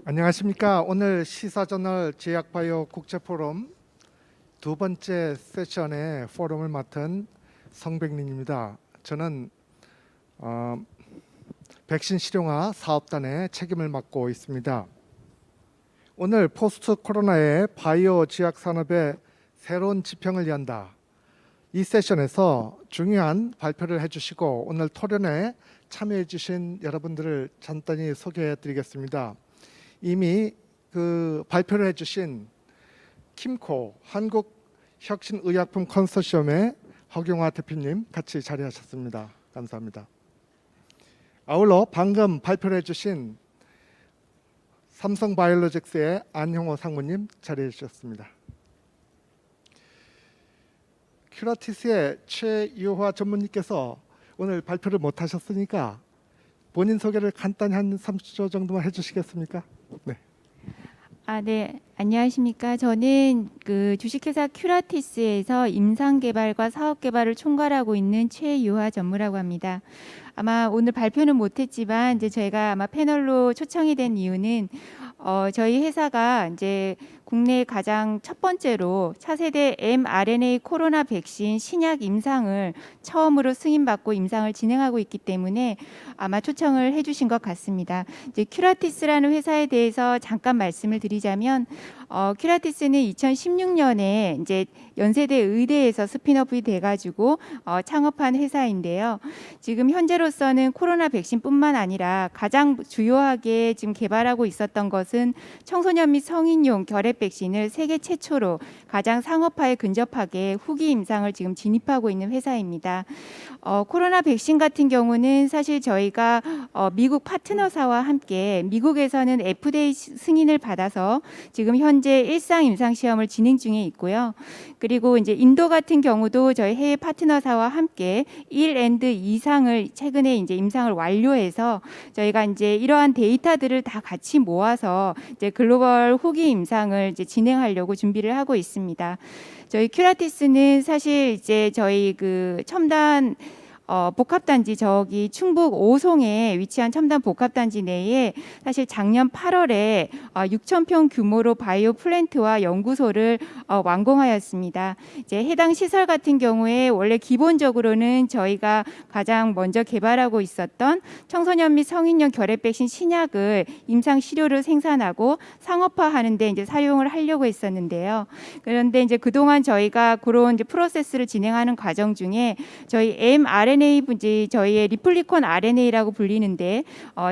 안녕하십니까. 오늘 시사저널 제약바이오 국제포럼 두 번째 세션의 포럼을 맡은 성백린입니다. 저는 백신 실용화 사업단의 책임을 맡고 있습니다. 오늘 포스트 코로나의 바이오 제약 산업의 새로운 지평을 연다. 이 세션에서 중요한 발표를 해주시고 오늘 토론에 참여해 주신 여러분들을 간단히 소개해 드리겠습니다. 이미 발표를 해주신 킴코 한국혁신의약품 컨소시엄의 허경화 대표님 같이 자리하셨습니다. 감사합니다. 아울러 방금 발표를 해주신 삼성바이오로직스의 안형호 상무님 자리해 주셨습니다. 큐라티스의 최유화 전문님께서 오늘 발표를 못 하셨으니까 본인 소개를 간단히 한 30초 정도만 해주시겠습니까? 네. 네. 안녕하십니까. 저는 주식회사 큐라티스에서 임상개발과 사업개발을 총괄하고 있는 최유화 전무라고 합니다. 아마 오늘 발표는 못했지만 이제 저희가 아마 패널로 초청이 된 이유는 저희 회사가 이제 국내 가장 첫 번째로 차세대 mRNA 코로나 백신 신약 임상을 처음으로 승인받고 임상을 진행하고 있기 때문에 아마 초청을 해주신 것 같습니다. 이제 큐라티스라는 회사에 대해서 잠깐 말씀을 드리자면 큐라티스는 2016년에 이제 연세대 의대에서 스핀업이 돼가지고 창업한 회사인데요. 지금 현재로서는 코로나 백신뿐만 아니라 가장 주요하게 지금 개발하고 있었던 것은 청소년 및 성인용 결핵 백신을 세계 최초로 가장 상업화에 근접하게 후기 임상을 지금 진입하고 있는 회사입니다. 코로나 백신 같은 경우는 사실 저희가 미국 파트너사와 함께 미국에서는 FDA 승인을 받아서 지금 현재 일상 임상 시험을 진행 중에 있고요. 그리고 이제 인도 같은 경우도 저희 해외 파트너사와 함께 1엔드 이상을 최근에 이제 임상을 완료해서 저희가 이제 이러한 데이터들을 다 같이 모아서 이제 글로벌 후기 임상을 이제 진행하려고 준비를 하고 있습니다. 저희 큐라티스는 사실 이제 저희 첨단 복합단지 저기 충북 오송에 위치한 첨단 복합단지 내에 사실 작년 8월에 6,000평 규모로 바이오 플랜트와 연구소를 완공하였습니다. 이제 해당 시설 같은 경우에 원래 기본적으로는 저희가 가장 먼저 개발하고 있었던 청소년 및 성인용 결핵 백신 신약을 임상 시료를 생산하고 상업화하는 데 이제 사용을 하려고 했었는데요. 그런데 이제 그동안 저희가 그런 이제 프로세스를 진행하는 과정 중에 저희 mRNA 분지 저희의 리플리콘 RNA라고 불리는데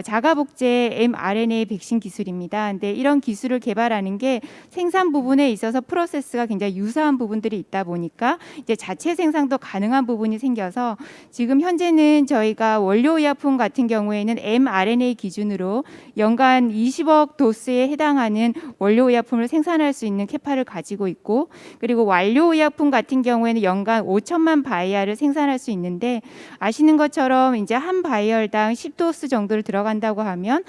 자가복제 mRNA 백신 기술입니다. 근데 이런 기술을 개발하는 게 생산 부분에 있어서 프로세스가 굉장히 유사한 부분들이 있다 보니까 이제 자체 생산도 가능한 부분이 생겨서 지금 현재는 저희가 원료의약품 같은 경우에는 mRNA 기준으로 연간 20억 도스에 해당하는 원료의약품을 생산할 수 있는 캐파를 가지고 있고 그리고 완료의약품 같은 경우에는 연간 5천만 바이알을 생산할 수 있는데 아시는 것처럼 이제 한 바이얼당 10도스 정도를 들어간다고 하면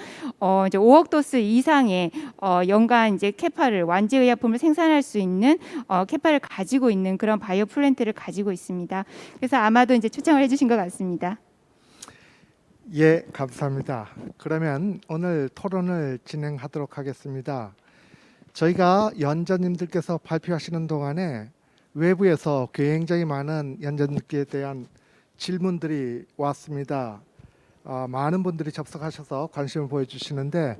이제 5억 도스 이상의 연간 이제 캐파를 완제 의약품을 생산할 수 있는 캐파를 가지고 있는 그런 바이오 플랜트를 가지고 있습니다. 그래서 아마도 이제 초청을 해주신 것 같습니다. 예, 감사합니다. 그러면 오늘 토론을 진행하도록 하겠습니다. 저희가 연자님들께서 발표하시는 동안에 외부에서 굉장히 많은 연자님께 대한 질문들이 왔습니다. 많은 분들이 접속하셔서 관심을 보여주시는데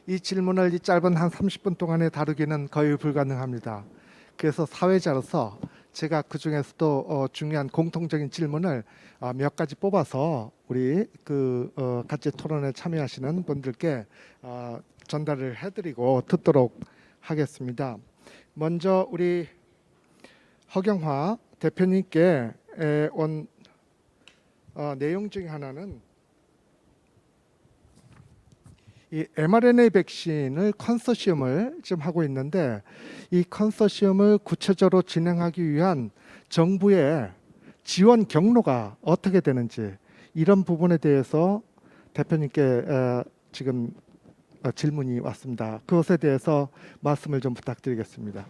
이 질문을 이 짧은 한 30분 동안에 다루기는 거의 불가능합니다. 그래서 사회자로서 제가 그 중에서도 중요한 공통적인 질문을 몇 가지 뽑아서 우리 같이 토론에 참여하시는 분들께 전달을 해드리고 듣도록 하겠습니다. 먼저 우리 허경화 대표님께 온 내용 중에 하나는 이 mRNA 백신을 컨소시엄을 지금 하고 있는데 이 컨소시엄을 구체적으로 진행하기 위한 정부의 지원 경로가 어떻게 되는지 이런 부분에 대해서 대표님께 지금 질문이 왔습니다. 그것에 대해서 말씀을 좀 부탁드리겠습니다.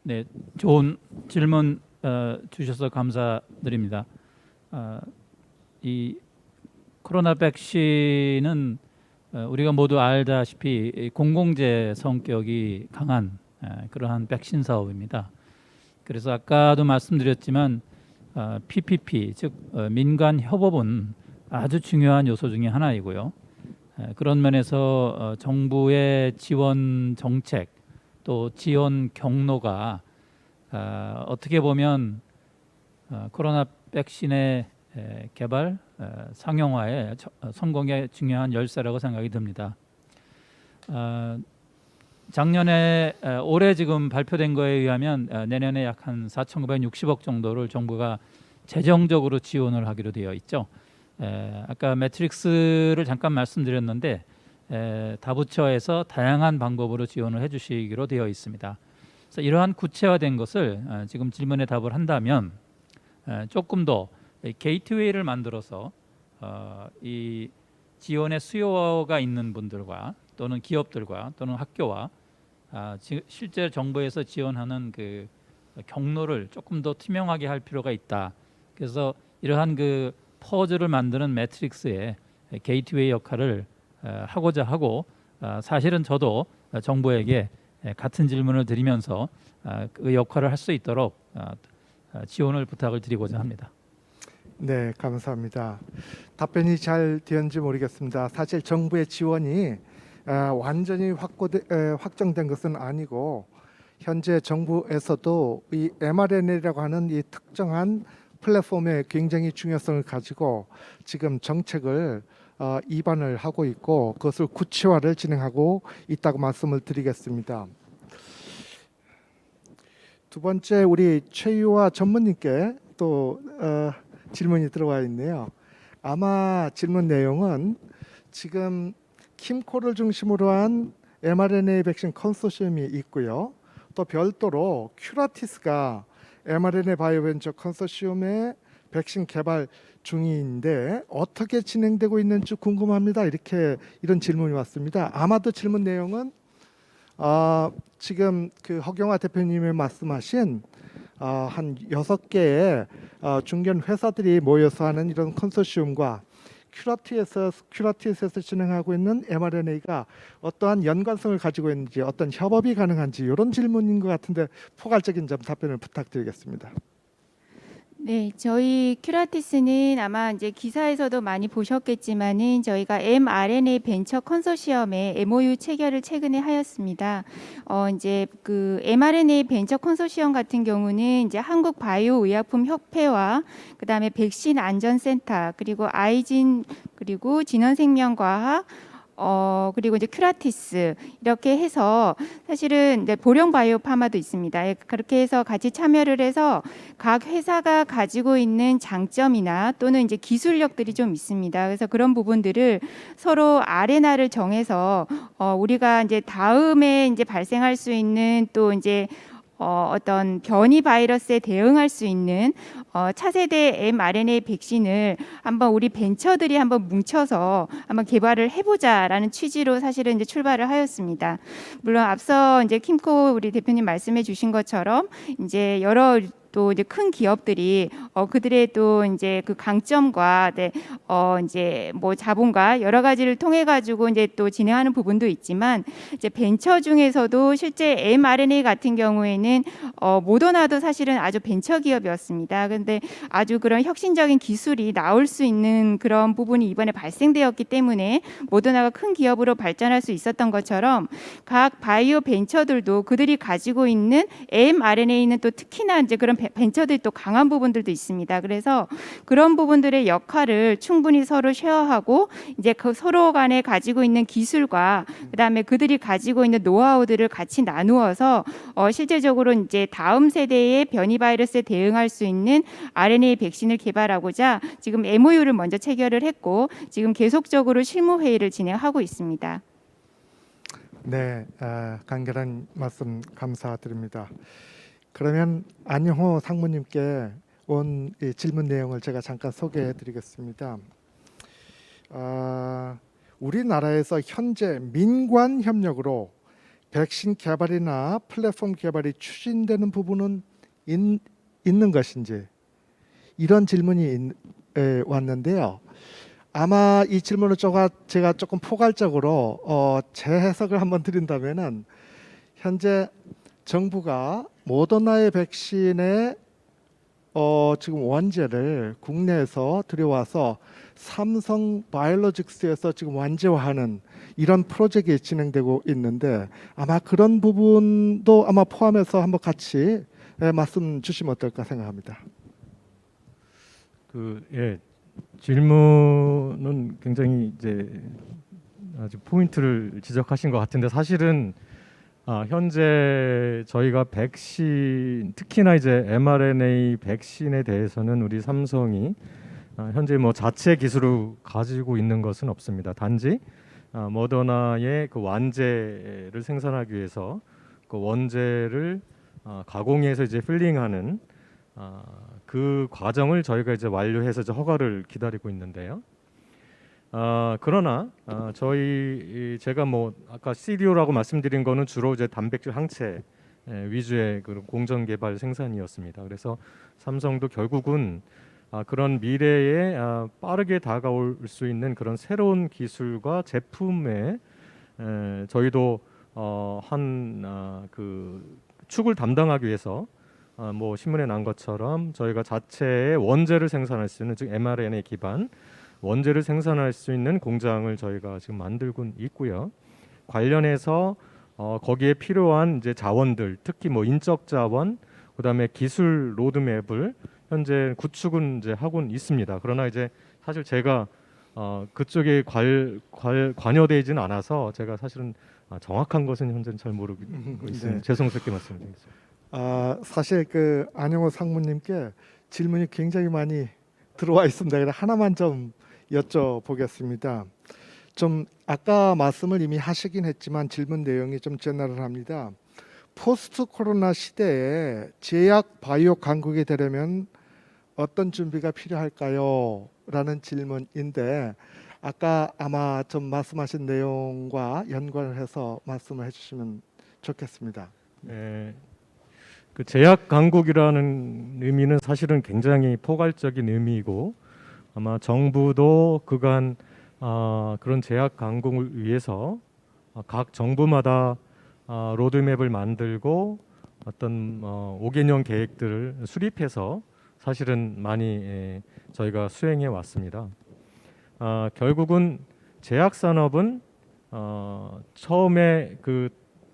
네, 좋은 질문 주셔서 감사드립니다. 이 코로나 백신은 우리가 모두 알다시피 이 공공재 성격이 강한 그러한 백신 사업입니다. 그래서 아까도 말씀드렸지만 PPP 즉 민간 협업은 아주 중요한 요소 중에 하나이고요. 그런 면에서 정부의 지원 정책 또 지원 경로가 어떻게 보면 코로나 백신의 개발 상용화의 성공의 중요한 열쇠라고 생각이 듭니다. 작년에 올해 지금 발표된 거에 의하면 내년에 약 한 4,960억 정도를 정부가 재정적으로 지원을 하기로 되어 있죠. 아까 매트릭스를 잠깐 말씀드렸는데 다부처에서 다양한 방법으로 지원을 해주시기로 되어 있습니다. 그래서 이러한 구체화된 것을 지금 질문에 답을 한다면 조금 더 게이트웨이를 만들어서 이 지원의 수요가 있는 분들과 또는 기업들과 또는 학교와 실제 정부에서 지원하는 그 경로를 조금 더 투명하게 할 필요가 있다. 그래서 이러한 그 퍼즐을 만드는 매트릭스의 게이트웨이 역할을 하고자 하고 사실은 저도 정부에게 같은 질문을 드리면서 그 역할을 할 수 있도록 지원을 부탁을 드리고자 합니다. 네, 감사합니다. 답변이 잘 되었는지 모르겠습니다. 사실 정부의 지원이 완전히 확정된 것은 아니고 현재 정부에서도 이 mRNA라고 하는 이 특정한 플랫폼의 굉장히 중요성을 가지고 지금 정책을 입안을 하고 있고 그것을 구체화를 진행하고 있다고 말씀을 드리겠습니다. 두 번째 우리 최유화 전문님께 또 질문이 들어와 있네요. 아마 질문 내용은 지금 킴코를 중심으로 한 mRNA 백신 컨소시엄이 있고요. 또 별도로 큐라티스가 mRNA 바이오벤처 컨소시엄의 백신 개발 중인데 어떻게 진행되고 있는지 궁금합니다. 이런 질문이 왔습니다. 아마도 질문 내용은 지금 그 허경화 대표님이 말씀하신 한 6개의 중견 회사들이 모여서 하는 이런 컨소시엄과 큐라티스에서 진행하고 있는 mRNA가 어떠한 연관성을 가지고 있는지 어떤 협업이 가능한지 이런 질문인 것 같은데 포괄적인 점 답변을 부탁드리겠습니다. 네, 저희 큐라티스는 아마 이제 기사에서도 많이 보셨겠지만은 저희가 mRNA 벤처 컨소시엄에 MOU 체결을 최근에 하였습니다. 이제 그 mRNA 벤처 컨소시엄 같은 경우는 이제 한국 바이오의약품 협회와 그다음에 백신 안전센터 그리고 아이진 그리고 진원생명과학 그리고 이제 큐라티스 이렇게 해서 사실은 이제 보령 바이오파마도 있습니다. 그렇게 해서 같이 참여를 해서 각 회사가 가지고 있는 장점이나 또는 이제 기술력들이 좀 있습니다. 그래서 그런 부분들을 서로 아레나를 정해서 우리가 이제 다음에 이제 발생할 수 있는 또 이제 어떤 변이 바이러스에 대응할 수 있는 차세대 mRNA 백신을 한번 우리 벤처들이 한번 뭉쳐서 한번 개발을 해보자라는 취지로 사실은 이제 출발을 하였습니다. 물론 앞서 이제 킴코 우리 대표님 말씀해주신 것처럼 이제 여러 또 이제 큰 기업들이 그들의 또 이제 그 강점과 이제 뭐 자본과 여러 가지를 통해 가지고 이제 또 진행하는 부분도 있지만 이제 벤처 중에서도 실제 mRNA 같은 경우에는 모더나도 사실은 아주 벤처 기업이었습니다. 그런데 아주 그런 혁신적인 기술이 나올 수 있는 그런 부분이 이번에 발생되었기 때문에 모더나가 큰 기업으로 발전할 수 있었던 것처럼 각 바이오 벤처들도 그들이 가지고 있는 mRNA는 또 특히나 이제 그런 벤처들이 또 강한 부분들도 있습니다. 그래서 그런 부분들의 역할을 충분히 서로 쉐어하고 이제 그 서로 간에 가지고 있는 기술과 그다음에 그들이 가지고 있는 노하우들을 같이 나누어서 실제적으로 이제 다음 세대의 변이 바이러스에 대응할 수 있는 RNA 백신을 개발하고자 지금 MOU를 먼저 체결을 했고 지금 계속적으로 실무 회의를 진행하고 있습니다. 네, 간결한 말씀 감사드립니다. 그러면 안영호 상무님께 온 이 질문 내용을 제가 잠깐 소개해드리겠습니다. 우리나라에서 현재 민관 협력으로 백신 개발이나 플랫폼 개발이 추진되는 부분은 있는 것인지 이런 질문이 왔는데요. 아마 이 질문을 제가 조금 포괄적으로 재해석을 한번 드린다면은 현재 정부가 모더나의 백신의 지금 원재를 국내에서 들여와서 삼성 바이오로직스에서 지금 완제화하는 이런 프로젝트가 진행되고 있는데 아마 그런 부분도 아마 포함해서 한번 같이 말씀 주시면 어떨까 생각합니다. 질문은 굉장히 이제 아주 포인트를 지적하신 것 같은데 사실은 현재 저희가 백신 특히나 이제 mRNA 백신에 대해서는 우리 삼성이 현재 뭐 자체 기술을 가지고 있는 것은 없습니다. 단지 모더나의 그 완제를 생산하기 위해서 그 원재를 가공해서 이제 필링하는 그 과정을 저희가 이제 완료해서 이제 허가를 기다리고 있는데요. 그러나 제가 뭐 아까 CDO라고 말씀드린 거는 주로 이제 단백질 항체 위주의 그 공정 개발 생산이었습니다. 그래서 삼성도 결국은 그런 미래에 빠르게 다가올 수 있는 그런 새로운 기술과 제품에 저희도 그 축을 담당하기 위해서 뭐 신문에 난 것처럼 저희가 자체의 원재를 생산할 수 있는 즉 mRNA 기반 원재를 생산할 수 있는 공장을 저희가 지금 만들고 있고요. 관련해서 거기에 필요한 이제 자원들, 특히 뭐 인적 자원, 그다음에 기술 로드맵을 현재 구축은 이제 하고는 있습니다. 그러나 이제 사실 제가 그쪽에 관여되지는 않아서 제가 사실은 정확한 것은 현재는 잘 모르고 있습니다. 네. 죄송스럽게 말씀드리겠습니다. 사실 그 안영호 상무님께 질문이 굉장히 많이 들어와 있습니다. 그래서 하나만 좀 여쭤보겠습니다. 좀 아까 말씀을 이미 하시긴 했지만 질문 내용이 좀 제너럴합니다. 포스트 코로나 시대에 제약 바이오 강국이 되려면 어떤 준비가 필요할까요? 라는 질문인데 아까 아마 좀 말씀하신 내용과 연관을 해서 말씀을 해주시면 좋겠습니다. 네, 그 제약 강국이라는 의미는 사실은 굉장히 포괄적인 의미이고 아마 정부도 그간 그런 제약 강국을 위해서 각 정부마다 로드맵을 만들고 어떤 5개년 계획들을 수립해서 사실은 많이 저희가 수행해 왔습니다. 결국은 제약 산업은 처음에 그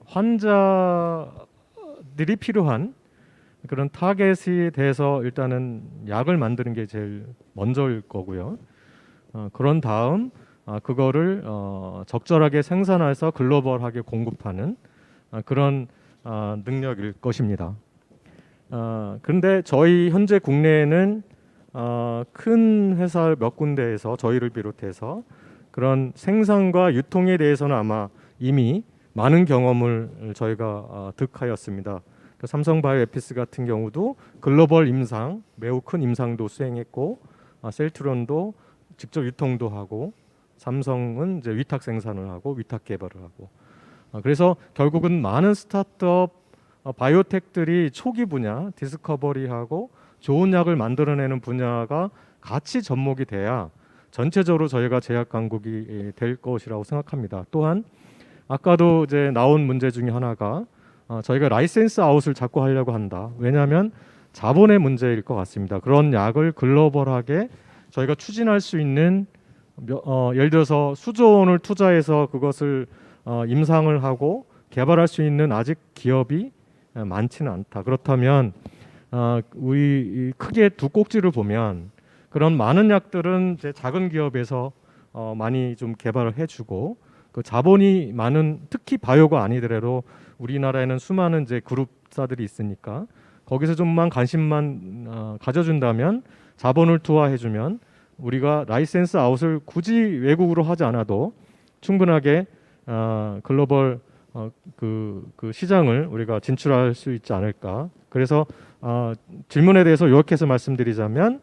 환자들이 필요한 그런 타겟에 대해서 일단은 약을 만드는 게 제일 먼저일 거고요. 그런 다음 그거를 적절하게 생산해서 글로벌하게 공급하는 그런 능력일 것입니다. 그런데 저희 현재 국내에는 큰 회사 몇 군데에서 저희를 비롯해서 그런 생산과 유통에 대해서는 아마 이미 많은 경험을 저희가 득하였습니다. 삼성바이오에피스 같은 경우도 글로벌 임상, 매우 큰 임상도 수행했고 셀트론도 직접 유통도 하고 삼성은 이제 위탁 생산을 하고 위탁 개발을 하고 그래서 결국은 많은 스타트업 바이오텍들이 초기 분야 디스커버리하고 좋은 약을 만들어내는 분야가 같이 접목이 돼야 전체적으로 저희가 제약 강국이 될 것이라고 생각합니다. 또한 아까도 이제 나온 문제 중에 하나가 저희가 라이센스 아웃을 자꾸 하려고 한다. 왜냐하면 자본의 문제일 것 같습니다. 그런 약을 글로벌하게 저희가 추진할 수 있는 예를 들어서 수조 원을 투자해서 그것을 임상을 하고 개발할 수 있는 아직 기업이 많지는 않다. 그렇다면 우리 크게 두 꼭지를 보면 그런 많은 약들은 이제 작은 기업에서 많이 좀 개발을 해주고 그 자본이 많은 특히 바이오가 아니더라도 우리나라에는 수많은 이제 그룹사들이 있으니까 거기서 좀만 관심만 가져준다면 자본을 투하해주면 우리가 라이센스 아웃을 굳이 외국으로 하지 않아도 충분하게 글로벌 그 시장을 우리가 진출할 수 있지 않을까. 그래서 질문에 대해서 요약해서 말씀드리자면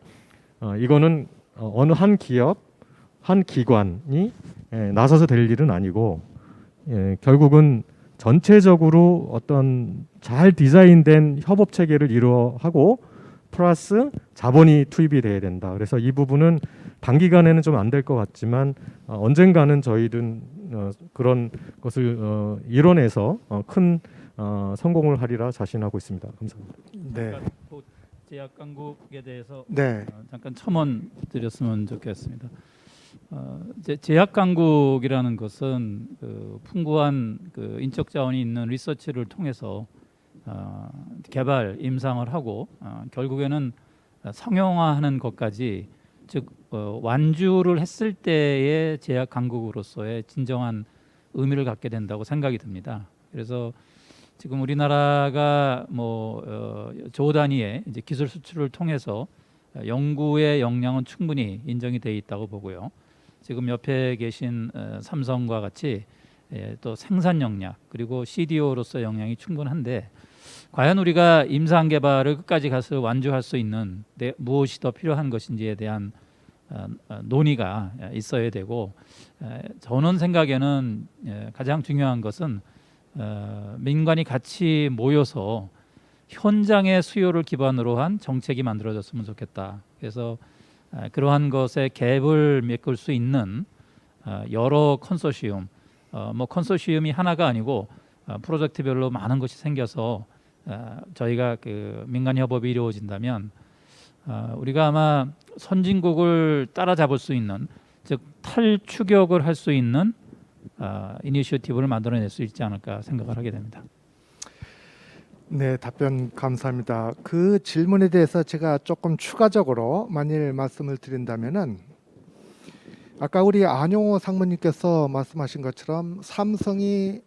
이거는 어느 한 기업, 한 기관이 나서서 될 일은 아니고 결국은 전체적으로 어떤 잘 디자인된 협업 체계를 이루어하고 플러스 자본이 투입이 돼야 된다. 그래서 이 부분은 단기간에는 좀 안 될 것 같지만 언젠가는 저희든 그런 것을 이뤄내서 큰 성공을 하리라 자신하고 있습니다. 감사합니다. 네. 잠깐 그 제약 강국에 대해서 네. 잠깐 첨언 드렸으면 좋겠습니다. 이제 제약 강국이라는 것은 그 풍부한 그 인적 자원이 있는 리서치를 통해서 개발 임상을 하고 결국에는 상용화하는 것까지 즉 완주를 했을 때의 제약 강국으로서의 진정한 의미를 갖게 된다고 생각이 듭니다. 그래서 지금 우리나라가 조 단위의 이제 기술 수출을 통해서 연구의 역량은 충분히 인정이 돼 있다고 보고요. 지금 옆에 계신 삼성과 같이 또 생산 역량 그리고 CDO로서 역량이 충분한데 과연 우리가 임상 개발을 끝까지 가서 완주할 수 있는 무엇이 더 필요한 것인지에 대한 논의가 있어야 되고 저는 생각에는 가장 중요한 것은 민간이 같이 모여서 현장의 수요를 기반으로 한 정책이 만들어졌으면 좋겠다. 그래서 그러한 것에 갭을 메꿀 수 있는 여러 컨소시엄, 컨소시엄이 하나가 아니고 프로젝트별로 많은 것이 생겨서 저희가 그 민간 협업이 이루어진다면 우리가 아마 선진국을 따라잡을 수 있는 즉 탈추격을 할 수 있는 이니셔티브를 만들어낼 수 있지 않을까 생각을 하게 됩니다. 네, 답변 감사합니다. 그 질문에 대해서 제가 조금 추가적으로 만일 말씀을 드린다면은 아까 우리 안용호 상무님께서 말씀하신 것처럼 삼성이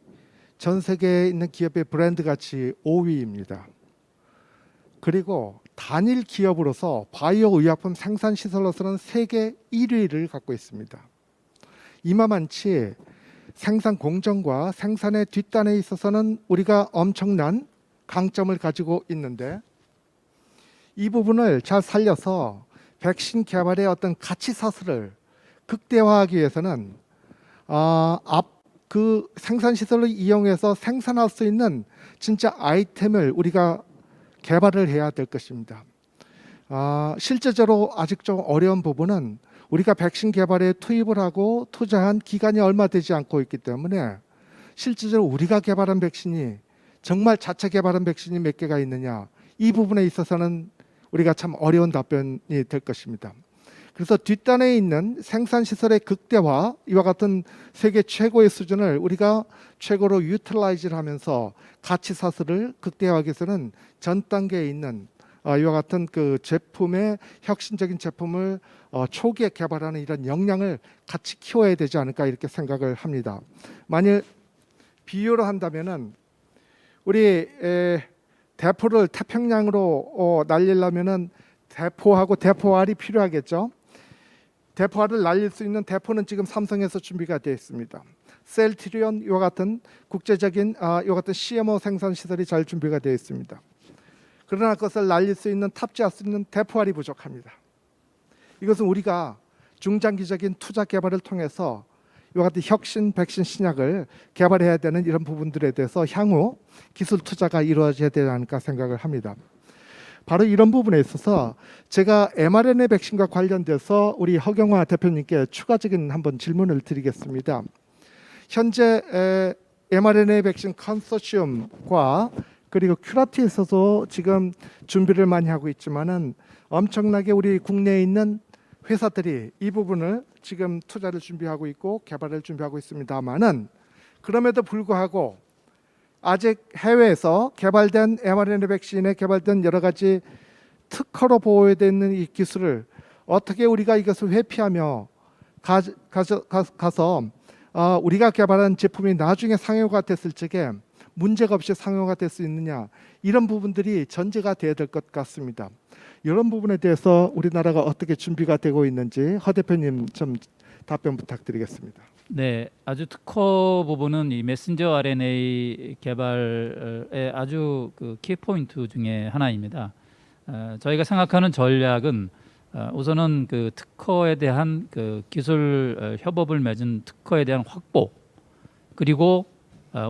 전 세계에 있는 기업의 브랜드 가치 5위입니다. 그리고 단일 기업으로서 바이오 의약품 생산 시설로서는 세계 1위를 갖고 있습니다. 이마만치 생산 공정과 생산의 뒷단에 있어서는 우리가 엄청난 강점을 가지고 있는데 이 부분을 잘 살려서 백신 개발의 어떤 가치 사슬을 극대화하기 위해서는 그 생산 시설을 이용해서 생산할 수 있는 진짜 아이템을 우리가 개발을 해야 될 것입니다. 실제적으로 아직 좀 어려운 부분은 우리가 백신 개발에 투입을 하고 투자한 기간이 얼마 되지 않고 있기 때문에 실제적으로 우리가 개발한 백신이 정말 자체 개발한 백신이 몇 개가 있느냐 이 부분에 있어서는 우리가 참 어려운 답변이 될 것입니다. 그래서 뒷단에 있는 생산시설의 극대화 이와 같은 세계 최고의 수준을 우리가 최고로 유틸라이즈를 하면서 가치 사슬을 극대화하기 위해서는 전 단계에 있는 이와 같은 그 제품의 혁신적인 제품을 초기에 개발하는 이런 역량을 같이 키워야 되지 않을까 이렇게 생각을 합니다. 만일 비유로 한다면은 우리 대포를 태평양으로 날리려면은 대포하고 대포알이 필요하겠죠. 대포알을 날릴 수 있는 대포는 지금 삼성에서 준비가 되어 있습니다. 셀트리온 이와 같은 국제적인 이와 같은 CMO 생산 시설이 잘 준비가 되어 있습니다. 그러나 그것을 날릴 수 있는 탑재할 수 있는 대포알이 부족합니다. 이것은 우리가 중장기적인 투자 개발을 통해서 이와 같은 혁신 백신 신약을 개발해야 되는 이런 부분들에 대해서 향후 기술 투자가 이루어져야 되지 않을까 생각을 합니다. 바로 이런 부분에 있어서 제가 mRNA 백신과 관련돼서 우리 허경화 대표님께 추가적인 한번 질문을 드리겠습니다. 현재 mRNA 백신 컨소시엄과 그리고 큐라티에서도 지금 준비를 많이 하고 있지만은 엄청나게 우리 국내에 있는 회사들이 이 부분을 지금 투자를 준비하고 있고 개발을 준비하고 있습니다만은 그럼에도 불구하고 아직 해외에서 개발된 mRNA 백신에 개발된 여러 가지 특허로 보호되어 있는 이 기술을 어떻게 우리가 이것을 회피하며 가서 우리가 개발한 제품이 나중에 상용화가 됐을 적에 문제가 없이 상용화가 될 수 있느냐 이런 부분들이 전제가 돼야 될 것 같습니다. 이런 부분에 대해서 우리나라가 어떻게 준비가 되고 있는지 허 대표님 좀 답변 부탁드리겠습니다. 네, 아주 특허 부분은 이 메신저 RNA 개발의 아주 그 키포인트 중에 하나입니다. 저희가 생각하는 전략은 우선은 그 특허에 대한 그 기술 협업을 맺은 특허에 대한 확보 그리고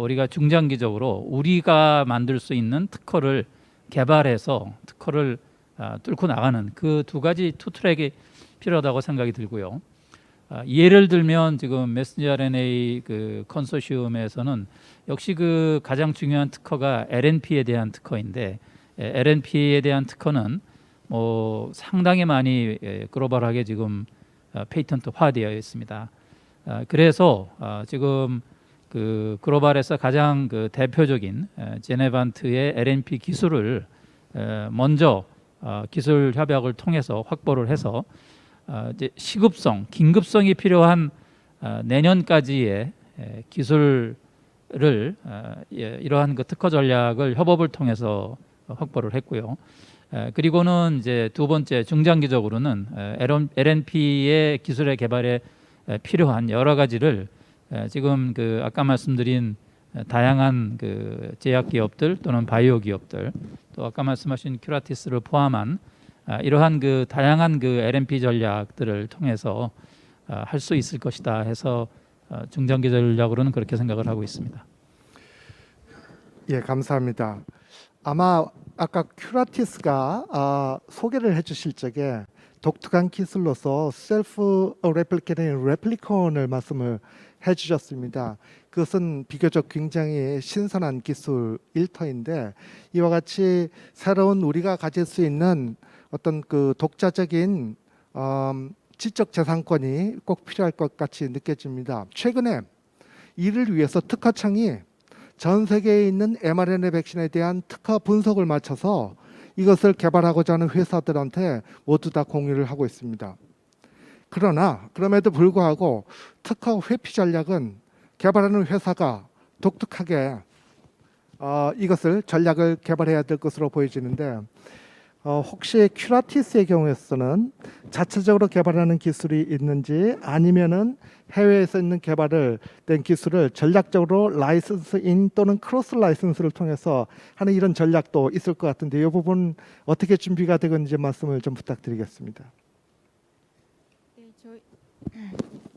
우리가 중장기적으로 우리가 만들 수 있는 특허를 개발해서 특허를 뚫고 나가는 그 두 가지 투 트랙이 필요하다고 생각이 들고요. 예를 들면 지금 메신저 RNA 그 컨소시엄에서는 역시 그 가장 중요한 특허가 LNP에 대한 특허인데 LNP에 대한 특허는 뭐 상당히 많이 글로벌하게 지금 페이턴트화되어 있습니다. 그래서 지금 그 글로벌에서 가장 그 대표적인 제네반트의 LNP 기술을 먼저 기술 협약을 통해서 확보를 해서 이제 시급성, 긴급성이 필요한 내년까지의 기술을 이러한 그 특허 전략을 협업을 통해서 확보를 했고요. 그리고는 이제 두 번째 중장기적으로는 LNP의 기술의 개발에 필요한 여러 가지를 지금 그 아까 말씀드린 다양한 그 제약 기업들 또는 바이오 기업들 또 아까 말씀하신 큐라티스를 포함한 이러한 그 다양한 그 LNP 전략들을 통해서 할 수 있을 것이다 해서 중장기 전략으로는 그렇게 생각을 하고 있습니다. 예, 감사합니다. 아마 아까 큐라티스가 소개를 해주실 적에 독특한 기술로서 셀프 레플리케이팅 레플리콘을 말씀을 해주셨습니다. 그것은 비교적 굉장히 신선한 기술 일터인데 이와 같이 새로운 우리가 가질 수 있는 어떤 그 독자적인 지적 재산권이 꼭 필요할 것 같이 느껴집니다. 최근에 이를 위해서 특허청이 전 세계에 있는 mRNA 백신에 대한 특허 분석을 마쳐서 이것을 개발하고자 하는 회사들한테 모두 다 공유를 하고 있습니다. 그러나 그럼에도 불구하고 특허 회피 전략은 개발하는 회사가 독특하게 이것을 전략을 개발해야 될 것으로 보여지는데 혹시 큐라티스의 경우에서는 자체적으로 개발하는 기술이 있는지 아니면은 해외에서 있는 개발을 된 기술을 전략적으로 라이선스인 또는 크로스 라이선스를 통해서 하는 이런 전략도 있을 것 같은데 이 부분 어떻게 준비가 되고 있는지 말씀을 좀 부탁드리겠습니다.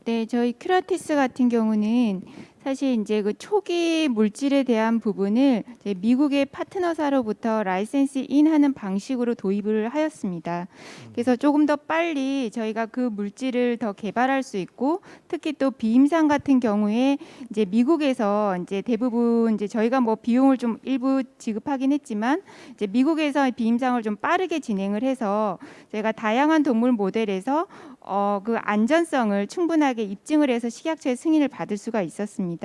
네, 저희 큐라티스 같은 경우는 사실 이제 그 초기 물질에 대한 부분을 이제 미국의 파트너사로부터 라이센스 인하는 방식으로 도입을 하였습니다. 그래서 조금 더 빨리 저희가 그 물질을 더 개발할 수 있고 특히 또 비임상 같은 경우에 이제 미국에서 이제 대부분 이제 저희가 뭐 비용을 좀 일부 지급하긴 했지만 이제 미국에서 비임상을 좀 빠르게 진행을 해서 저희가 다양한 동물 모델에서 그 안전성을 충분하게 입증을 해서 식약처의 승인을 받을 수가 있었습니다.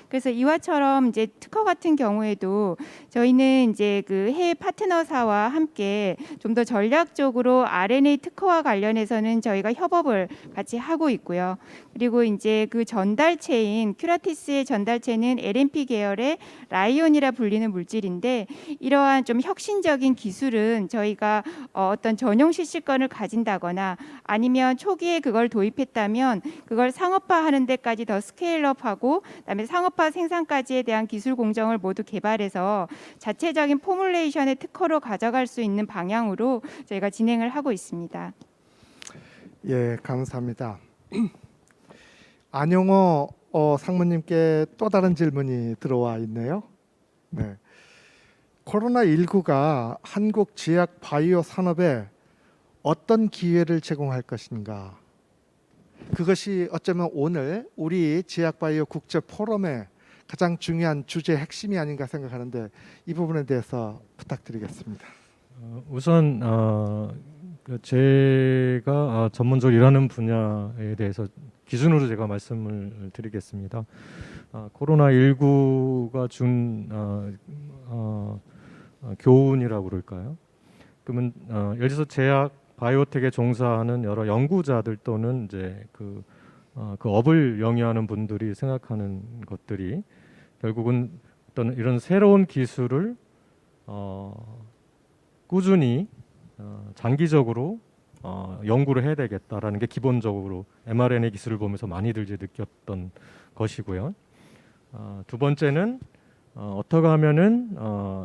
그래서 이와처럼 이제 특허 같은 경우에도 저희는 이제 그 해외 파트너사와 함께 좀 더 전략적으로 RNA 특허와 관련해서는 저희가 협업을 같이 하고 있고요. 그리고 이제 그 전달체인 큐라티스의 전달체는 LNP 계열의 라이온이라 불리는 물질인데 이러한 좀 혁신적인 기술은 저희가 어떤 전용 실시권을 가진다거나 아니면 초기에 그걸 도입했다면 그걸 상업화하는 데까지 더 스케일업하고 그다음에 상업화 생산까지에 대한 기술 공정을 모두 개발해서 자체적인 포뮬레이션의 특허로 가져갈 수 있는 방향으로 저희가 진행을 하고 있습니다. 예, 감사합니다. 안용호 상무님께 또 다른 질문이 들어와 있네요. 네. 코로나19가 한국 제약 바이오 산업에 어떤 기회를 제공할 것인가? 그것이 어쩌면 오늘 우리 제약바이오 국제 포럼의 가장 중요한 주제 핵심이 아닌가 생각하는데 이 부분에 대해서 부탁드리겠습니다. 우선 제가 전문적으로 일하는 분야에 대해서 기준으로 제가 말씀을 드리겠습니다. 코로나19가 준 교훈이라고 그럴까요? 그러면 예를 들어서 제약 바이오텍에 종사하는 여러 연구자들 또는 이제 그 업을 영위하는 분들이 생각하는 것들이 결국은 어떤 이런 새로운 기술을 꾸준히 장기적으로 연구를 해야 되겠다라는 게 기본적으로 mRNA 기술을 보면서 많이들 이제 느꼈던 것이고요. 두 번째는 어떻게 하면은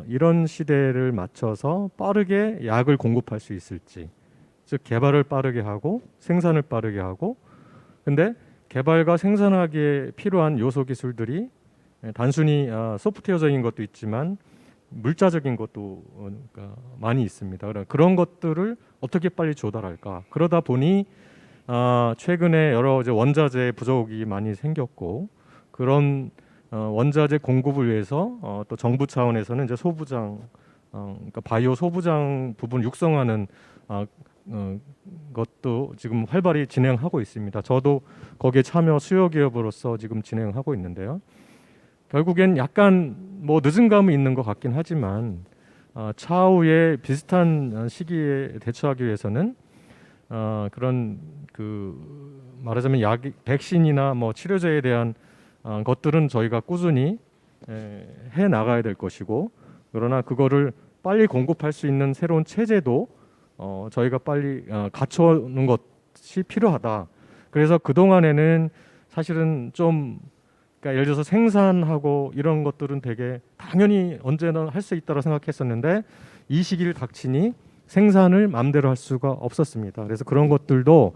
이런 시대를 맞춰서 빠르게 약을 공급할 수 있을지, 즉 개발을 빠르게 하고 생산을 빠르게 하고, 근데 개발과 생산하기에 필요한 요소 기술들이 단순히 소프트웨어적인 것도 있지만 물자적인 것도 그러니까 많이 있습니다. 그런 것들을 어떻게 빨리 조달할까? 그러다 보니 최근에 여러 이제 원자재 부족이 많이 생겼고 그런 원자재 공급을 위해서 또 정부 차원에서는 이제 소부장, 그러니까 바이오 소부장 부분 육성하는 것도 지금 활발히 진행하고 있습니다. 저도 거기에 참여 수요 기업으로서 지금 진행하고 있는데요. 결국엔 약간 뭐 늦은 감이 있는 것 같긴 하지만 차후에 비슷한 시기에 대처하기 위해서는 그런 그 말하자면 백신이나 뭐 치료제에 대한 것들은 저희가 꾸준히 해 나가야 될 것이고, 그러나 그거를 빨리 공급할 수 있는 새로운 체제도 저희가 빨리 갖춰놓는 것이 필요하다. 그래서 그 동안에는 사실은 좀 그러니까 예를 들어서 생산하고 이런 것들은 되게 당연히 언제나 할 수 있다고 생각했었는데 이 시기를 닥치니 생산을 마음대로 할 수가 없었습니다. 그래서 그런 것들도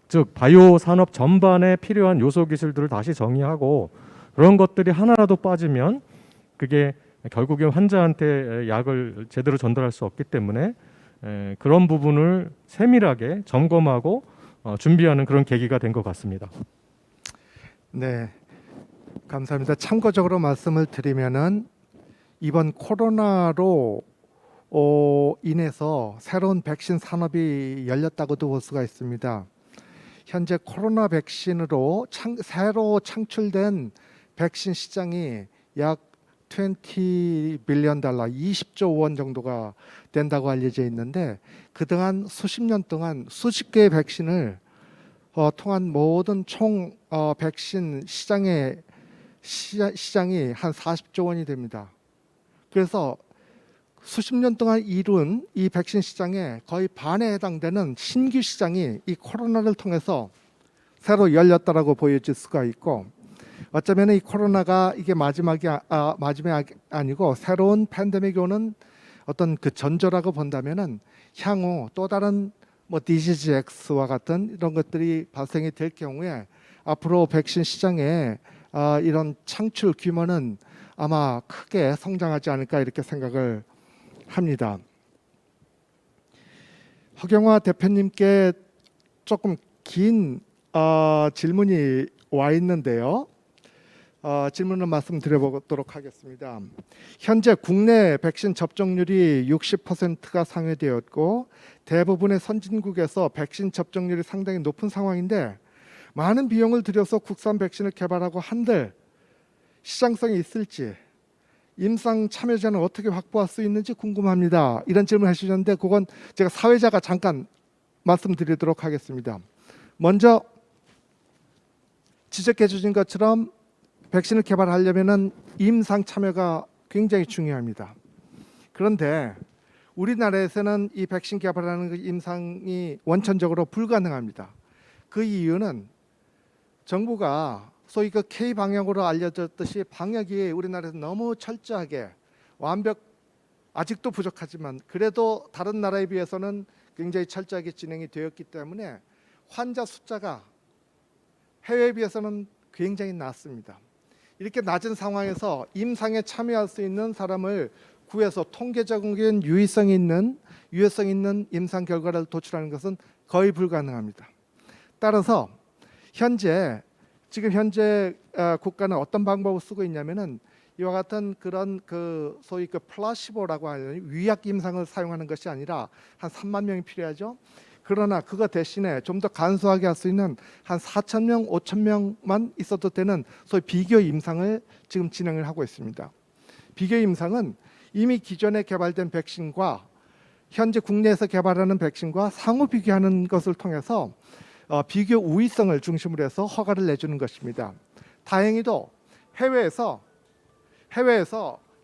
즉 바이오 산업 전반에 필요한 요소 기술들을 다시 정의하고 그런 것들이 하나라도 빠지면 그게 결국에 환자한테 약을 제대로 전달할 수 없기 때문에 그런 부분을 세밀하게 점검하고 준비하는 그런 계기가 된 것 같습니다. 네, 감사합니다. 참고적으로 말씀을 드리면은 이번 코로나로 인해서 새로운 백신 산업이 열렸다고도 볼 수가 있습니다. 현재 코로나 백신으로 새로 창출된 백신 시장이 약 20 빌리언 달러, 20조 원 정도가 된다고 알려져 있는데 그동안 수십 년 동안 수십 개의 백신을 통한 모든 총 백신 시장이 한 40조 원이 됩니다. 그래서 수십 년 동안 이룬 이 백신 시장의 거의 반에 해당되는 신규 시장이 이 코로나를 통해서 새로 열렸다라고 보여질 수가 있고, 어쩌면 이 코로나가 이게 마지막이 아니고 새로운 팬데믹이 오는 어떤 그 전조라고 본다면은 향후 또 다른 뭐 디지즈 X와 같은 이런 것들이 발생이 될 경우에 앞으로 백신 시장의 이런 창출 규모는 아마 크게 성장하지 않을까 이렇게 생각을 합니다. 허경화 대표님께 조금 긴 질문이 와 있는데요. 질문을 말씀드려보도록 하겠습니다. 현재 국내 백신 접종률이 60%가 상회되었고 대부분의 선진국에서 백신 접종률이 상당히 높은 상황인데 많은 비용을 들여서 국산 백신을 개발하고 한들 시장성이 있을지, 임상 참여자는 어떻게 확보할 수 있는지 궁금합니다. 이런 질문을 해주셨는데 그건 제가 사회자가 잠깐 말씀드리도록 하겠습니다. 먼저 지적해 주신 것처럼 백신을 개발하려면 임상 참여가 굉장히 중요합니다. 그런데 우리나라에서는 이 백신 개발하는 그 임상이 원천적으로 불가능합니다. 그 이유는 정부가 소위 그 K 방역으로 알려졌듯이 방역이 우리나라에서 너무 철저하게 아직도 부족하지만 그래도 다른 나라에 비해서는 굉장히 철저하게 진행이 되었기 때문에 환자 숫자가 해외에 비해서는 굉장히 낮습니다. 이렇게 낮은 상황에서 임상에 참여할 수 있는 사람을 구해서 통계적인 유효성 있는 임상 결과를 도출하는 것은 거의 불가능합니다. 따라서 현재 국가는 어떤 방법을 쓰고 있냐면은 이와 같은 그런 그 소위 그 플라시보라고 하는 위약 임상을 사용하는 것이 아니라 한 3만 명이 필요하죠. 그러나 그거 대신에 좀 더 간소하게 할 수 있는 한 4,000명, 5,000명만 있어도 되는 소위 비교 임상을 지금 진행을 하고 있습니다. 비교 임상은 이미 기존에 개발된 백신과 현재 국내에서 개발하는 백신과 상호 비교하는 것을 통해서 비교 우위성을 중심으로 해서 허가를 내주는 것입니다. 다행히도 해외에서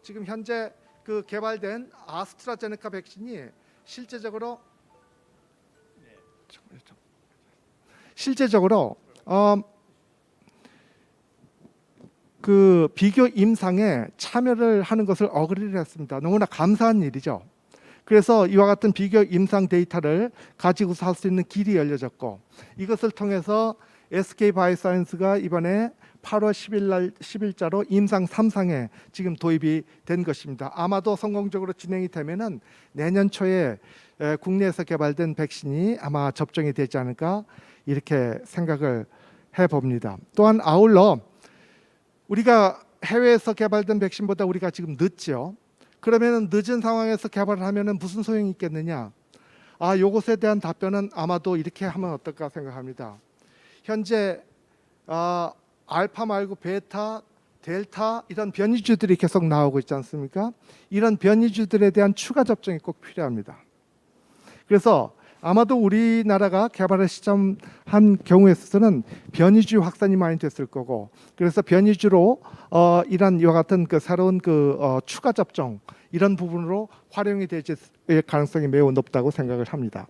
지금 현재 그 개발된 아스트라제네카 백신이 실제적으로 그 비교 임상에 참여를 하는 것을 어그리를 했습니다. 너무나 감사한 일이죠. 그래서 이와 같은 비교 임상 데이터를 가지고서 할 수 있는 길이 열려졌고 이것을 통해서 SK 바이오사이언스가 이번에 8월 10일자로 임상 3상에 지금 도입이 된 것입니다. 아마도 성공적으로 진행이 되면은 내년 초에 국내에서 개발된 백신이 아마 접종이 되지 않을까 이렇게 생각을 해봅니다. 또한 아울러 우리가 해외에서 개발된 백신보다 우리가 지금 늦죠. 그러면 늦은 상황에서 개발을 하면은 무슨 소용이 있겠느냐? 요것에 대한 답변은 아마도 이렇게 하면 어떨까 생각합니다. 현재 알파 말고 베타, 델타 이런 변이주들이 계속 나오고 있지 않습니까? 이런 변이주들에 대한 추가 접종이 꼭 필요합니다. 그래서 아마도 우리나라가 개발을 시작한 경우에 있어서는 변이주 확산이 많이 됐을 거고, 그래서 변이주로 이런 이와 같은 그 새로운 추가 접종 이런 부분으로 활용이 될 가능성이 매우 높다고 생각을 합니다.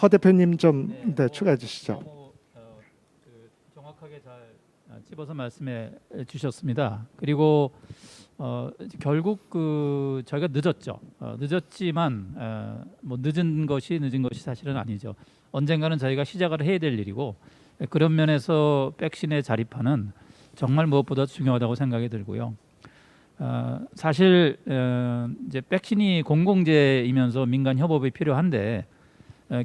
허 대표님 좀 추가해 주시죠. 너무 정확하게 잘 찝어서 말씀해 주셨습니다. 그리고 결국 저희가 늦었죠. 늦었지만 뭐 늦은 것이 사실은 아니죠. 언젠가는 저희가 시작을 해야 될 일이고, 그런 면에서 백신의 자립화는 정말 무엇보다 중요하다고 생각이 들고요. 사실 이제 백신이 공공재이면서 민간 협업이 필요한데,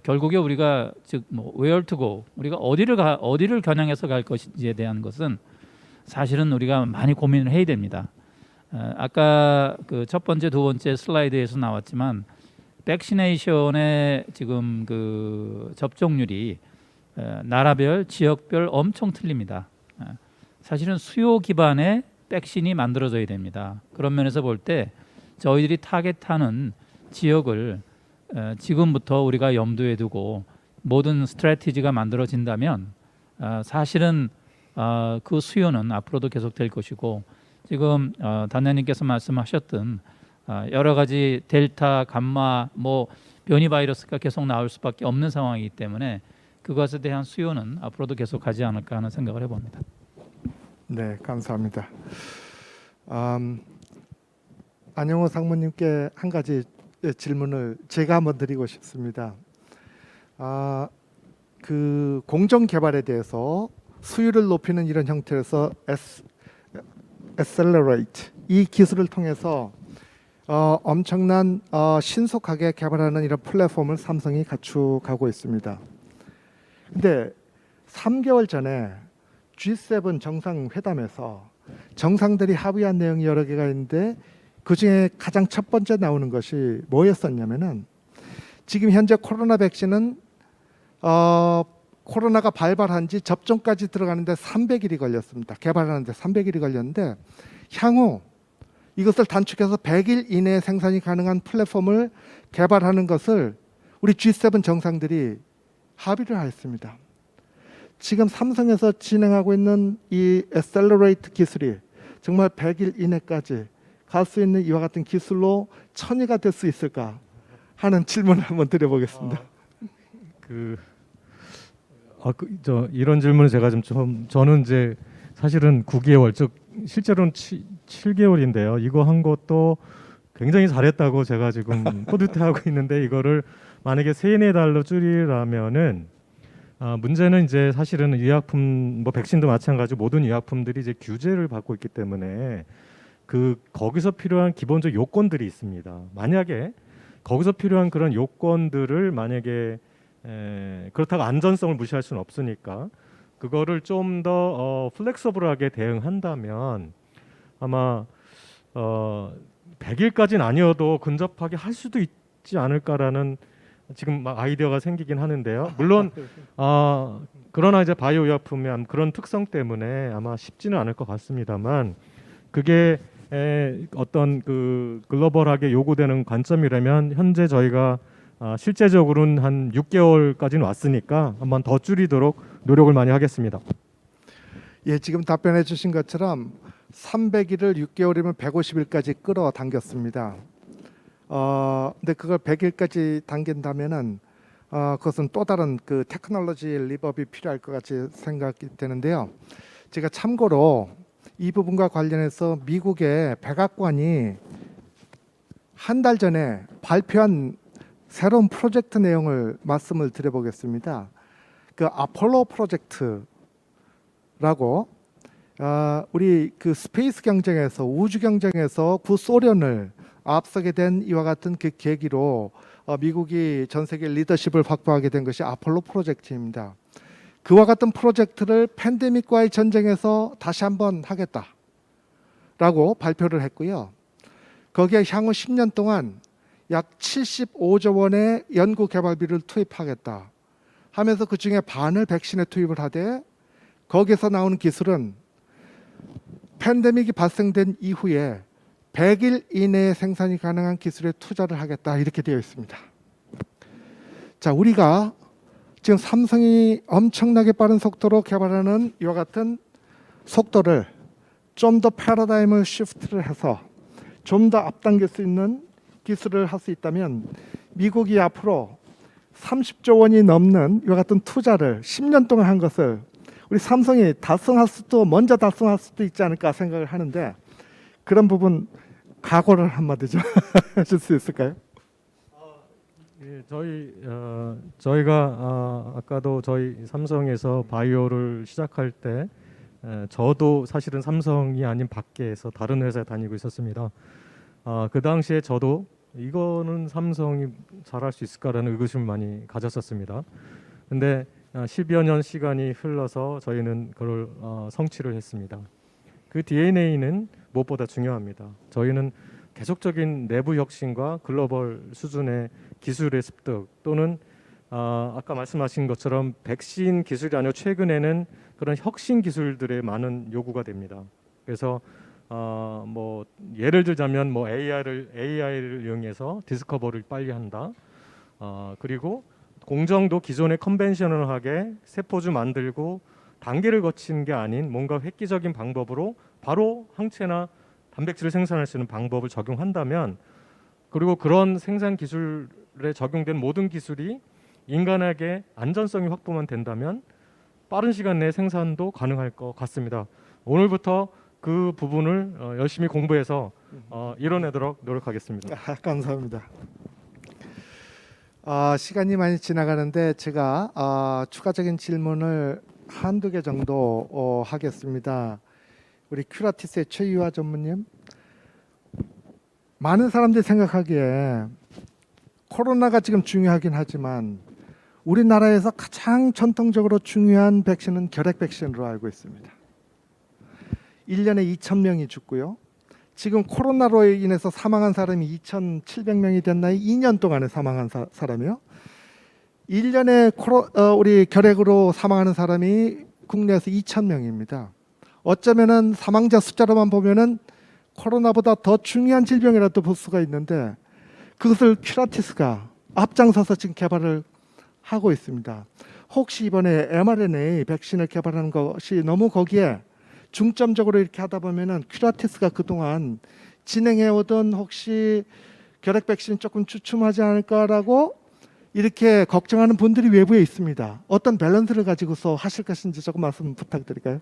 결국에 우리가 즉 where to go, 우리가 어디를 겨냥해서 갈 것인지에 대한 것은 사실은 우리가 많이 고민을 해야 됩니다. 아까 그 첫 번째, 두 번째 슬라이드에서 나왔지만 백시네이션의 지금 그 접종률이 나라별, 지역별 엄청 틀립니다. 사실은 수요 기반의 백신이 만들어져야 됩니다. 그런 면에서 볼 때 저희들이 타겟하는 지역을 지금부터 우리가 염두에 두고 모든 스트래티지가 만들어진다면 사실은 그 수요는 앞으로도 계속될 것이고, 지금 단장님께서 말씀하셨던 여러 가지 델타, 감마, 변이 바이러스가 계속 나올 수밖에 없는 상황이기 때문에 그것에 대한 수요는 앞으로도 계속하지 않을까 하는 생각을 해봅니다. 네, 감사합니다. 안영호 상무님께 한 가지 질문을 제가 한번 드리고 싶습니다. 그 공정 개발에 대해서 수율을 높이는 이런 형태에서 Accelerate 이 기술을 통해서 엄청난 신속하게 개발하는 이런 플랫폼을 삼성이 갖추고 있습니다. 근데 3개월 전에 G7 정상회담에서 정상들이 합의한 내용이 여러 개가 있는데 그중에 가장 첫 번째 나오는 것이 뭐였었냐면은, 지금 현재 코로나 백신은 코로나가 발발한 지 접종까지 들어가는데 300일이 걸렸습니다. 개발하는데 300일이 걸렸는데, 향후 이것을 단축해서 100일 이내에 생산이 가능한 플랫폼을 개발하는 것을 우리 G7 정상들이 합의를 하였습니다. 지금 삼성에서 진행하고 있는 이 Accelerate 기술이 정말 100일 이내까지 갈 수 있는 이와 같은 기술로 천이가 될 수 있을까 하는 질문을 한번 드려보겠습니다. 이런 질문을 제가 저는 이제 사실은 9개월, 즉 실제로는 7개월인데요. 이거 한 것도 굉장히 잘했다고 제가 지금 뿌듯해하고 있는데, 이거를 만약에 3-4달로 줄이라면은 문제는 이제 사실은 의약품, 백신도 마찬가지고 모든 의약품들이 이제 규제를 받고 있기 때문에 거기서 필요한 기본적 요건들이 있습니다. 만약에 거기서 필요한 그런 요건들을 만약에 그렇다고 안전성을 무시할 수는 없으니까 그거를 좀 더 플렉서블하게 대응한다면 아마 100일까지는 아니어도 근접하게 할 수도 있지 않을까라는 지금 막 아이디어가 생기긴 하는데요. 물론 그러나 이제 바이오 의약품의 그런 특성 때문에 아마 쉽지는 않을 것 같습니다만, 그게 어떤 글로벌하게 요구되는 관점이라면 현재 저희가 실제적으로는 한 6개월까지는 왔으니까 한번 더 줄이도록 노력을 많이 하겠습니다. 예, 지금 답변해 주신 것처럼 300일을 6개월이면 150일까지 끌어당겼습니다. 근데 그걸 100일까지 당긴다면은 그것은 또 다른 테크놀로지 리버비 필요할 것 같이 생각이 되는데요. 제가 참고로 이 부분과 관련해서 미국의 백악관이 한 달 전에 발표한 새로운 프로젝트 내용을 말씀을 드려보겠습니다. 그 아폴로 프로젝트 우리 그 스페이스 경쟁에서 우주 경쟁에서 구소련을 앞서게 된 이와 같은 그 계기로 미국이 전 세계 리더십을 확보하게 된 것이 아폴로 프로젝트입니다. 그와 같은 프로젝트를 팬데믹과의 전쟁에서 다시 한번 하겠다라고 발표를 했고요. 거기에 향후 10년 동안 약 75조 원의 연구 개발비를 투입하겠다 하면서 그 중에 반을 백신에 투입을 하되 거기서 나오는 기술은 팬데믹이 발생된 이후에 100일 이내에 생산이 가능한 기술에 투자를 하겠다 이렇게 되어 있습니다. 자, 우리가 지금 삼성이 엄청나게 빠른 속도로 개발하는 이와 같은 속도를 좀 더 패러다임을 시프트를 해서 좀 더 앞당길 수 있는 기술을 할 수 있다면 미국이 앞으로 30조 원이 넘는 이와 같은 투자를 10년 동안 한 것을 우리 삼성이 먼저 달성할 수도 있지 않을까 생각을 하는데 그런 부분 각오를 한마디 좀 하실 수 있을까요? 예, 저희가 아까도 저희 삼성에서 바이오를 시작할 때 저도 사실은 삼성이 아닌 밖에서 다른 회사에 다니고 있었습니다. 그 당시에 저도 이거는 삼성이 잘할 수 있을까라는 의구심을 많이 가졌었습니다. 근데 10여 년 시간이 흘러서 저희는 그걸 성취를 했습니다. 그 DNA는 무엇보다 중요합니다. 저희는 계속적인 내부 혁신과 글로벌 수준의 기술의 습득 또는 아까 말씀하신 것처럼 백신 기술이 아니라 최근에는 그런 혁신 기술들의 많은 요구가 됩니다. 그래서 뭐 예를 들자면 뭐 AI를 이용해서 디스커버를 빨리 한다. 그리고 공정도 기존의 컨벤셔널하게 세포주 만들고 단계를 거치는 게 아닌 뭔가 획기적인 방법으로 바로 항체나 단백질을 생산할 수 있는 방법을 적용한다면 그리고 그런 생산 기술에 적용된 모든 기술이 인간에게 안전성이 확보만 된다면 빠른 시간 내에 생산도 가능할 것 같습니다. 오늘부터 그 부분을 열심히 공부해서 이뤄내도록 노력하겠습니다. 감사합니다. 시간이 많이 지나가는데 제가 추가적인 질문을 한두 개 정도 하겠습니다. 우리 큐라티스의 최유화 전무님, 많은 사람들이 생각하기에 코로나가 지금 중요하긴 하지만 우리나라에서 가장 전통적으로 중요한 백신은 결핵 백신으로 알고 있습니다. 1년에 2,000명이 죽고요. 지금 코로나로 인해서 사망한 사람이 2,700명이 됐나요? 2년 동안에 사망한 사람이요. 1년에 우리 결핵으로 사망하는 사람이 국내에서 2,000명입니다. 어쩌면은 사망자 숫자로만 보면은 코로나보다 더 중요한 질병이라도 볼 수가 있는데 그것을 큐라티스가 앞장서서 지금 개발을 하고 있습니다. 혹시 이번에 mRNA 백신을 개발하는 것이 너무 거기에 중점적으로 이렇게 하다 보면은 큐라티스가 그동안 진행해오던 혹시 결핵 백신 조금 주춤하지 않을까라고 이렇게 걱정하는 분들이 외부에 있습니다. 어떤 밸런스를 가지고서 하실 것인지 조금 말씀 부탁드릴까요?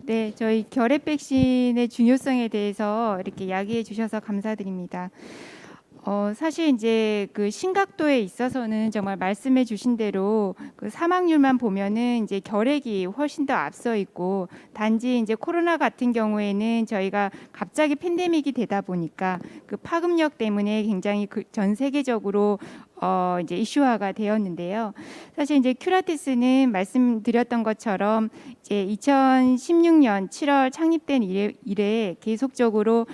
네, 저희 결핵 백신의 중요성에 대해서 이렇게 이야기해 주셔서 감사드립니다. 사실 이제 그 심각도에 있어서는 정말 말씀해 주신 대로 그 사망률만 보면은 이제 결핵이 훨씬 더 앞서 있고 단지 이제 코로나 같은 경우에는 저희가 갑자기 팬데믹이 되다 보니까 그 파급력 때문에 굉장히 전 세계적으로 이제 이슈화가 되었는데요. 사실 이제 큐라티스는 말씀드렸던 것처럼 이제 2016년 7월 창립된 이래 계속적으로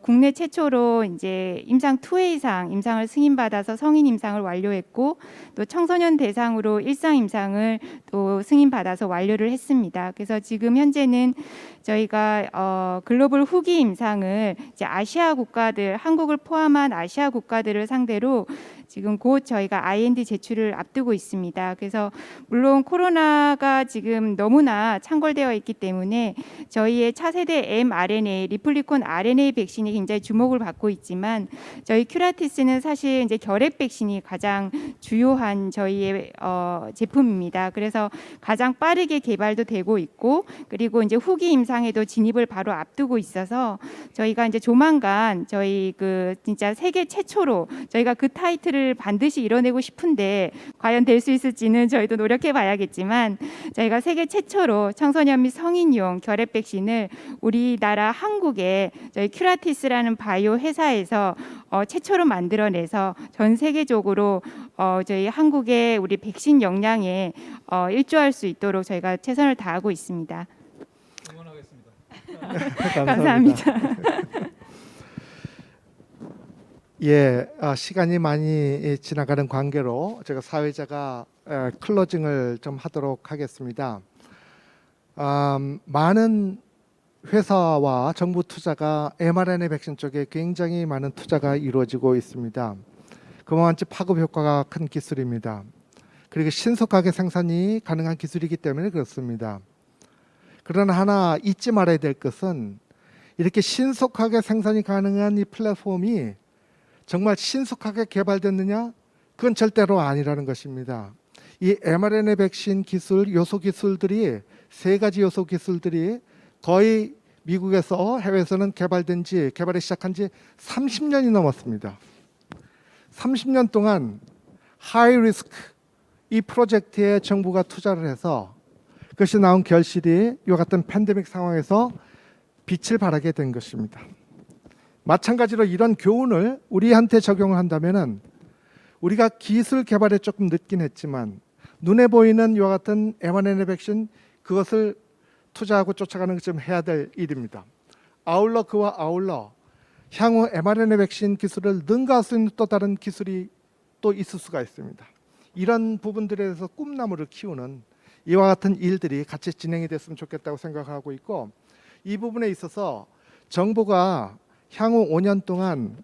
국내 최초로 이제 임상 2회 이상 임상을 승인받아서 성인 임상을 완료했고 또 청소년 대상으로 일상 임상을 또 승인받아서 완료를 했습니다. 그래서 지금 현재는 저희가 글로벌 후기 임상을 이제 아시아 국가들, 한국을 포함한 아시아 국가들을 상대로 지금 곧 저희가 IND 제출을 앞두고 있습니다. 그래서 물론 코로나가 지금 너무나 창궐되어 있기 때문에 저희의 차세대 mRNA, 리플리콘 RNA 백신이 굉장히 주목을 받고 있지만 저희 큐라티스는 사실 이제 결핵 백신이 가장 주요한 저희의 제품입니다. 그래서 가장 빠르게 개발도 되고 있고 그리고 이제 후기 임상에도 진입을 바로 앞두고 있어서 저희가 이제 조만간 저희 그 진짜 세계 최초로 저희가 그 타이틀을 목표를 반드시 이뤄내고 싶은데 과연 될 수 있을지는 저희도 노력해 봐야겠지만 저희가 세계 최초로 청소년 및 성인용 결핵 백신을 우리나라 한국에 저희 큐라티스라는 바이오 회사에서 최초로 만들어내서 전 세계적으로 저희 한국의 우리 백신 역량에 일조할 수 있도록 저희가 최선을 다하고 있습니다. 응원하겠습니다. 감사합니다. 예, 시간이 많이 지나가는 관계로 제가 사회자가 클로징을 좀 하도록 하겠습니다. 많은 회사와 정부 투자가 mRNA 백신 쪽에 굉장히 많은 투자가 이루어지고 있습니다. 그만치 파급 효과가 큰 기술입니다. 그리고 신속하게 생산이 가능한 기술이기 때문에 그렇습니다. 그러나 하나 잊지 말아야 될 것은 이렇게 신속하게 생산이 가능한 이 플랫폼이 정말 신속하게 개발됐느냐? 그건 절대로 아니라는 것입니다. 이 mRNA 백신 기술, 요소 기술들이 세 가지 요소 기술들이 거의 미국에서 해외에서는 개발이 시작한 지 30년이 넘었습니다. 30년 동안 하이 리스크 이 프로젝트에 정부가 투자를 해서 그것이 나온 결실이 이와 같은 팬데믹 상황에서 빛을 발하게 된 것입니다. 마찬가지로 이런 교훈을 우리한테 적용을 한다면은 우리가 기술 개발에 조금 늦긴 했지만 눈에 보이는 이와 같은 mRNA 백신 그것을 투자하고 쫓아가는 것 좀 해야 될 일입니다. 그와 아울러 향후 mRNA 백신 기술을 능가할 수 있는 또 다른 기술이 또 있을 수가 있습니다. 이런 부분들에 대해서 꿈나무를 키우는 이와 같은 일들이 같이 진행이 됐으면 좋겠다고 생각하고 있고 이 부분에 있어서 정부가 향후 5년 동안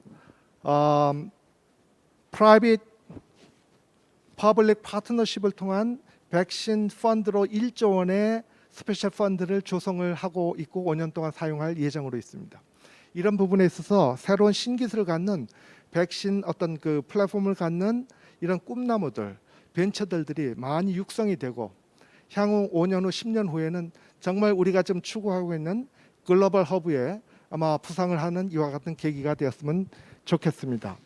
프라이빗 퍼블릭 파트너십을 통한 백신 펀드로 1조 원의 스페셜 펀드를 조성을 하고 있고 5년 동안 사용할 예정으로 있습니다. 이런 부분에 있어서 새로운 신기술을 갖는 백신 어떤 그 플랫폼을 갖는 이런 꿈나무들, 벤처들이 많이 육성이 되고 향후 5년 후, 10년 후에는 정말 우리가 좀 추구하고 있는 글로벌 허브에 아마 부상을 하는 이와 같은 계기가 되었으면 좋겠습니다.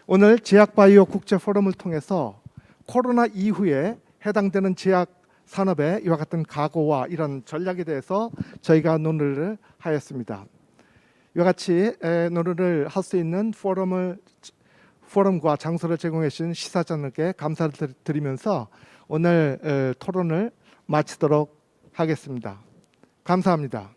오늘 제약바이오 국제 포럼을 통해서 코로나 이후에 해당되는 제약 산업의 이와 같은 각오와 이런 전략에 대해서 저희가 논의를 하였습니다. 이와 같이 논의를 할 수 있는 포럼과 장소를 제공해 주신 시사자님께 감사를 드리면서 오늘 토론을 마치도록 하겠습니다. 감사합니다.